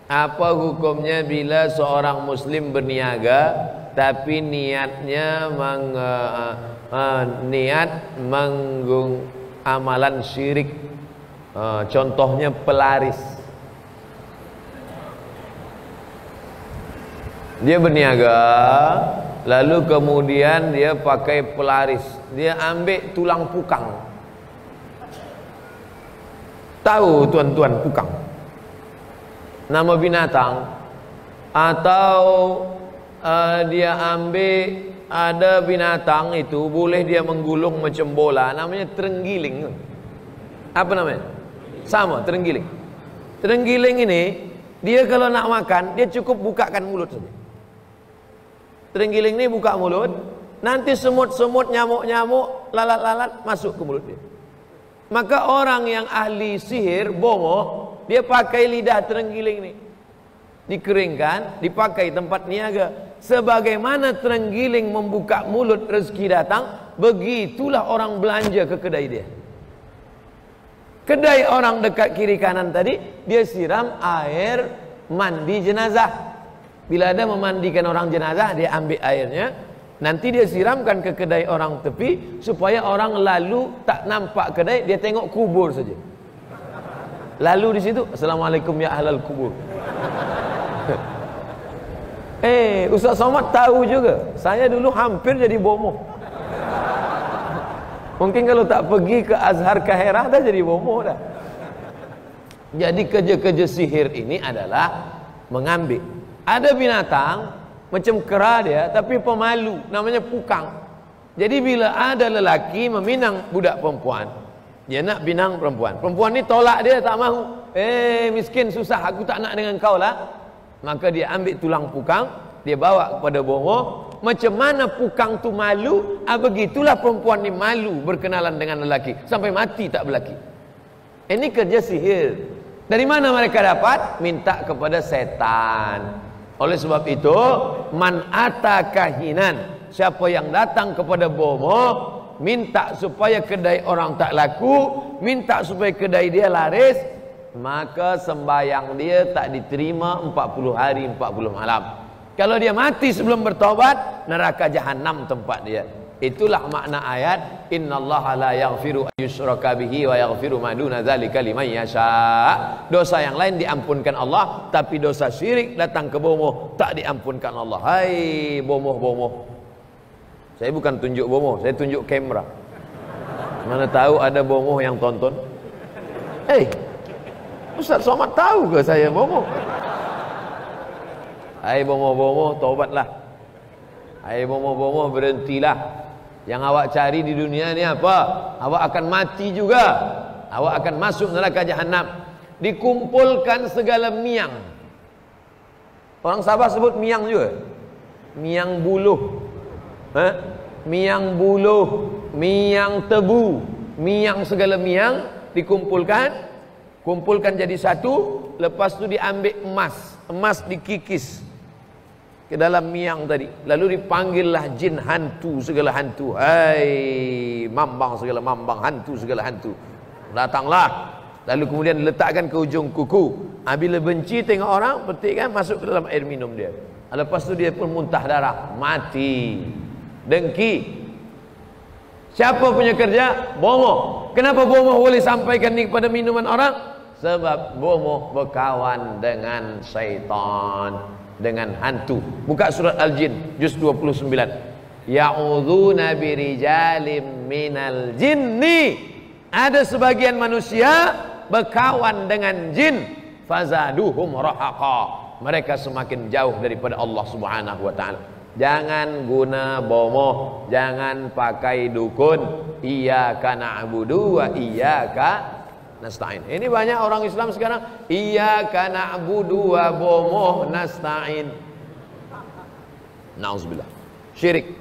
Apa hukumnya bila seorang muslim berniaga tapi niatnya amalan syirik, contohnya pelaris. Dia berniaga lalu kemudian dia pakai pelaris, dia ambil tulang pukang. Tahu tuan-tuan pukang, nama binatang, atau dia ambil ada binatang itu boleh dia menggulung macam bola, namanya terenggiling. Apa namanya? Sama, terenggiling. Terenggiling ini dia kalau nak makan dia cukup bukakan mulut saja. Terenggiling ini buka mulut, nanti semut-semut, nyamuk-nyamuk, lalat-lalat masuk ke mulut dia. Maka orang yang ahli sihir, bomoh, dia pakai lidah terenggiling ini, dikeringkan, dipakai tempat niaga. Sebagaimana terenggiling membuka mulut rezeki datang, begitulah orang belanja ke kedai dia. Kedai orang dekat kiri kanan tadi, dia siram air mandi jenazah. Bila ada memandikan orang jenazah, dia ambil airnya, nanti dia siramkan ke kedai orang tepi, supaya orang lalu tak nampak kedai, dia tengok kubur saja. Lalu di situ, assalamualaikum ya ahlal kubur. Ustaz Somad tahu juga, saya dulu hampir jadi bomoh. Mungkin kalau tak pergi ke Azhar Kaherah dah jadi bomoh dah. Jadi kerja-kerja sihir ini adalah mengambil. Ada binatang macam kera dia, tapi pemalu, namanya pukang. Jadi bila ada lelaki meminang budak perempuan, dia nak binang perempuan, perempuan ni tolak dia, tak mahu. Miskin, susah, aku tak nak dengan kau lah. Maka dia ambil tulang pukang, dia bawa kepada bomoh. Macam mana pukang tu malu, begitulah perempuan ni malu berkenalan dengan lelaki, sampai mati tak berlaki. Ini kerja sihir. Dari mana mereka dapat? Minta kepada setan. Oleh sebab itu, man ata kahinan, siapa yang datang kepada bomoh, minta supaya kedai orang tak laku, minta supaya kedai dia laris, maka sembahyang dia tak diterima 40 hari 40 malam. Kalau dia mati sebelum bertaubat, neraka jahanam tempat dia. Itulah makna ayat innallaha la yaghfiru ayyushraka bihi wa yaghfiru ma duna dzalika liman yasha. Dosa yang lain diampunkan Allah, tapi dosa syirik datang ke bomoh tak diampunkan Allah. Hai bomoh-bomoh. Saya bukan tunjuk bomoh, saya tunjuk kamera. Mana tahu ada bomoh yang tonton. Ustaz Somad tahu ke saya bomoh? Hai bomoh-bomoh, taubatlah. Hai bomoh-bomoh, berhentilah. Yang awak cari di dunia ni apa? Awak akan mati juga. Awak akan masuk neraka jahanam. Dikumpulkan segala miang. Orang Sabah sebut miang juga. Miang buluh. Miang buluh, miang tebu, miang segala miang dikumpulkan. Kumpulkan jadi satu. Lepas tu diambil emas. Emas dikikis ke dalam miang tadi, lalu dipanggillah jin hantu segala hantu. Hai mambang segala mambang, hantu segala hantu, datanglah. Lalu kemudian letakkan ke ujung kuku. Bila benci tengok orang, petikkan, masuk ke dalam air minum dia. Lepas tu dia pun muntah darah, mati. Dengki. Siapa punya kerja? Bomoh. Kenapa bomoh boleh sampaikan ni kepada minuman orang? Sebab bomoh berkawan dengan syaitan, dengan hantu. Buka surat Al-Jin juz 29. Ya'udzuna birijalim minal jinni. Ada sebagian manusia berkawan dengan jin, fazaduhum rahaqa. Mereka semakin jauh daripada Allah Subhanahu wa taala. Jangan guna bomoh, jangan pakai dukun. Iyyaka na'budu wa iyyaka nasta'in. Ini banyak orang Islam sekarang, iyyaka na'budu wa bomoh nasta'in. Nauzubillah. Syirik.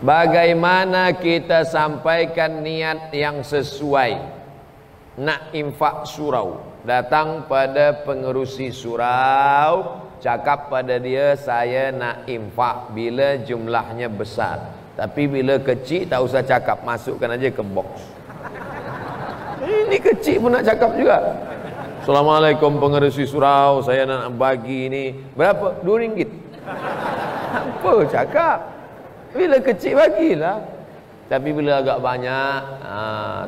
Bagaimana kita sampaikan niat yang sesuai? Nak infak surau, datang pada pengerusi surau, cakap pada dia, saya nak infak bila jumlahnya besar. Tapi bila kecil tak usah cakap, masukkan aja ke box. Ini kecil pun nak cakap juga. Assalamualaikum pengerusi surau, saya nak bagi ini berapa? RM2. Apa cakap? Bila kecil bagilah. Tapi bila agak banyak,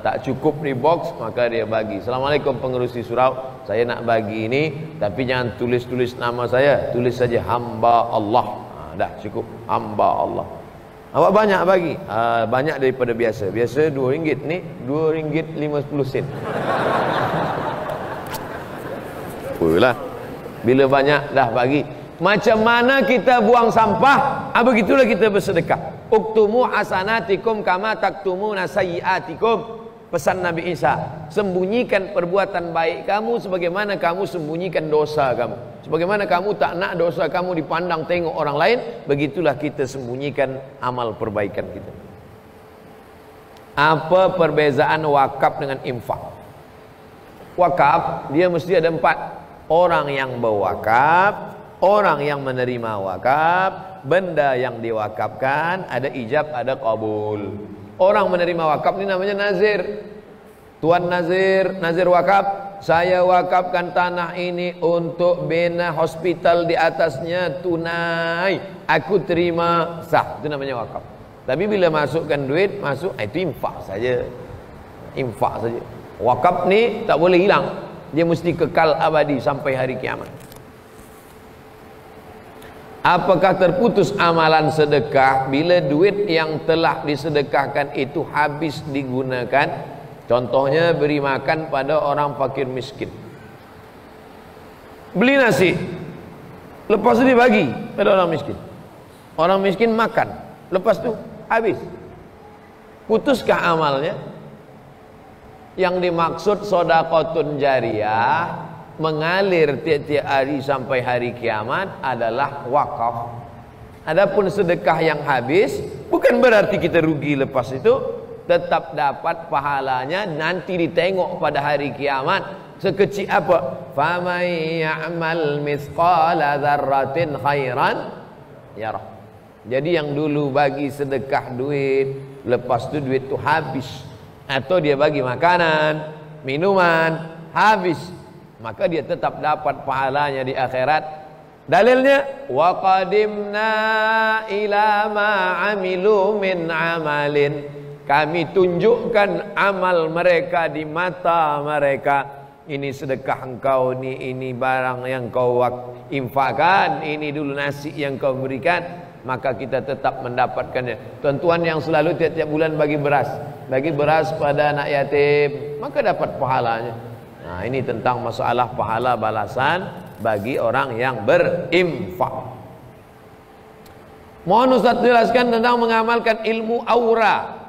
tak cukup di box, maka dia bagi. Assalamualaikum pengerusi surau, saya nak bagi ini, tapi jangan tulis-tulis nama saya, tulis saja hamba Allah. Dah cukup, hamba Allah. Awak banyak bagi, banyak daripada biasa. Biasa RM2, ni RM2.50. Apalah, bila banyak dah bagi. Macam mana kita buang sampah, begitulah kita bersedekah. Uktumu hasanatikum kama taktumuna sayyiatikum. Pesan Nabi Isa, sembunyikan perbuatan baik kamu sebagaimana kamu sembunyikan dosa kamu. Sebagaimana kamu tak nak dosa kamu dipandang tengok orang lain, begitulah kita sembunyikan amal perbaikan kita. Apa perbezaan wakaf dengan infak? Wakaf dia mesti ada 4. Orang yang berwakaf, orang yang menerima wakaf, benda yang diwakafkan, ada ijab, ada qabul. Orang menerima wakaf ini namanya nazir. Tuan nazir, nazir wakaf, saya wakafkan tanah ini untuk bina hospital di atasnya tunai, aku terima, sah. Itu namanya wakaf. Tapi bila masukkan duit, masuk, itu infak saja. Infak saja. Wakaf ni tak boleh hilang. Dia mesti kekal abadi sampai hari kiamat. Apakah terputus amalan sedekah bila duit yang telah disedekahkan itu habis digunakan? Contohnya beri makan pada orang fakir miskin. Beli nasi, lepas itu dibagi pada orang miskin. Orang miskin makan, lepas itu habis. Putuskah amalnya? Yang dimaksud sedekahun jariyah mengalir tiap-tiap hari sampai hari kiamat adalah wakaf. Adapun sedekah yang habis bukan berarti kita rugi lepas itu, tetap dapat pahalanya nanti ditengok pada hari kiamat. Sekecil apa? Faman ya'mal mithqala dzarratin khairan yarah. Jadi yang dulu bagi sedekah duit, lepas itu duit itu habis, atau dia bagi makanan, minuman, habis, maka dia tetap dapat pahalanya di akhirat. Dalilnya wa qadimna ila ma amilu min amalin, kami tunjukkan amal mereka di mata mereka. Ini sedekah engkau, ini barang yang kau infakkan, ini dulu nasi yang kau berikan, maka kita tetap mendapatkannya. Tuan-tuan yang selalu tiap-tiap bulan bagi beras pada anak yatim, maka dapat pahalanya. Nah, ini tentang masalah pahala balasan bagi orang yang berinfak. Mohon Ustaz jelaskan tentang mengamalkan ilmu aura,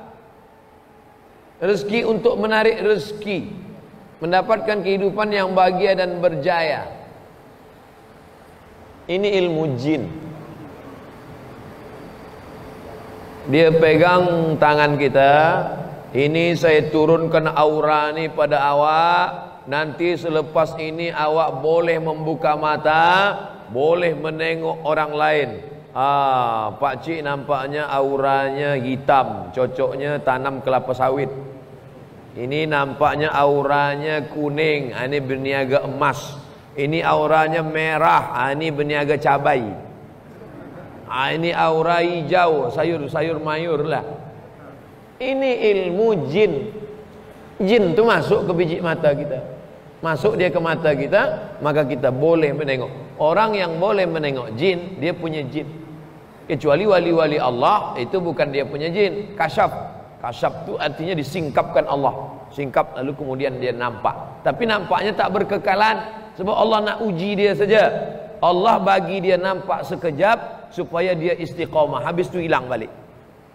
rezeki untuk menarik rezeki, mendapatkan kehidupan yang bahagia dan berjaya. Ini ilmu jin. Dia pegang tangan kita, ini saya turunkan aura ni pada awak, nanti selepas ini awak boleh membuka mata, boleh menengok orang lain. Pak Cik nampaknya auranya hitam, cocoknya tanam kelapa sawit. Ini nampaknya auranya kuning, ini berniaga emas. Ini auranya merah, ini berniaga cabai. Ini aura hijau, sayur-sayur mayur lah. Ini ilmu jin. Jin tu masuk ke biji mata kita, masuk dia ke mata kita, maka kita boleh menengok. Orang yang boleh menengok jin, dia punya jin. Kecuali wali-wali Allah, itu bukan dia punya jin. Kasyaf. Kasyaf tu artinya disingkapkan Allah. Singkap lalu kemudian dia nampak. Tapi nampaknya tak berkekalan, sebab Allah nak uji dia saja. Allah bagi dia nampak sekejap supaya dia istiqamah, habis tu hilang balik.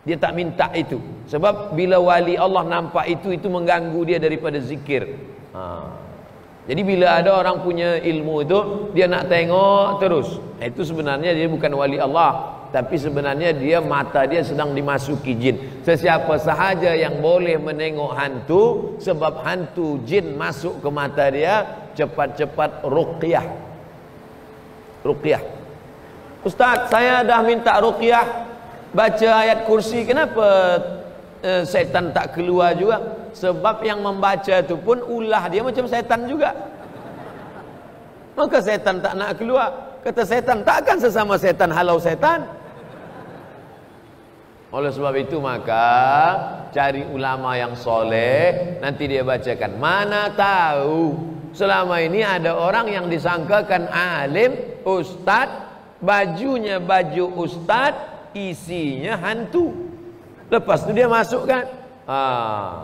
Dia tak minta itu. Sebab bila wali Allah nampak itu mengganggu dia daripada zikir. Jadi bila ada orang punya ilmu itu, dia nak tengok terus, itu sebenarnya dia bukan wali Allah, tapi sebenarnya dia mata dia sedang dimasuki jin. Sesiapa sahaja yang boleh menengok hantu, sebab hantu jin masuk ke mata dia, cepat-cepat ruqyah. Ruqyah. Ustaz, saya dah minta ruqyah, baca ayat kursi, kenapa setan tak keluar juga? Sebab yang membaca itu pun ulah dia macam setan juga. Maka setan tak nak keluar. Kata setan, takkan sesama setan halau setan. Oleh sebab itu maka cari ulama yang soleh, nanti dia bacakan. Mana tahu selama ini ada orang yang disangkakan alim, ustad, bajunya baju ustad, isinya hantu. Lepas itu dia masukkan,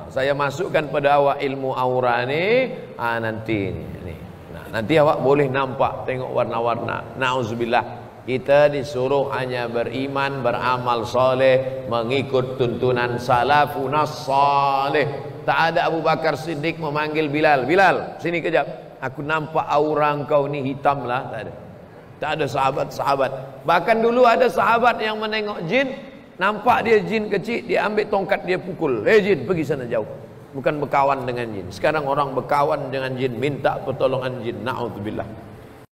saya masukkan pada awak ilmu aura ni, nanti ni. Nah, nanti awak boleh nampak, tengok warna-warna. Nauzubillah. Kita disuruh hanya beriman, beramal soleh, mengikut tuntunan salafunas soleh. Tak ada Abu Bakar Siddiq memanggil Bilal, Bilal sini kejap, aku nampak aura engkau ni hitam lah. Tak ada. Tak ada sahabat-sahabat. Bahkan dulu ada sahabat yang menengok jin, nampak dia jin kecil, dia ambil tongkat, dia pukul. Jin, pergi sana jauh. Bukan berkawan dengan jin. Sekarang orang berkawan dengan jin, minta pertolongan jin. Na'udzubillah.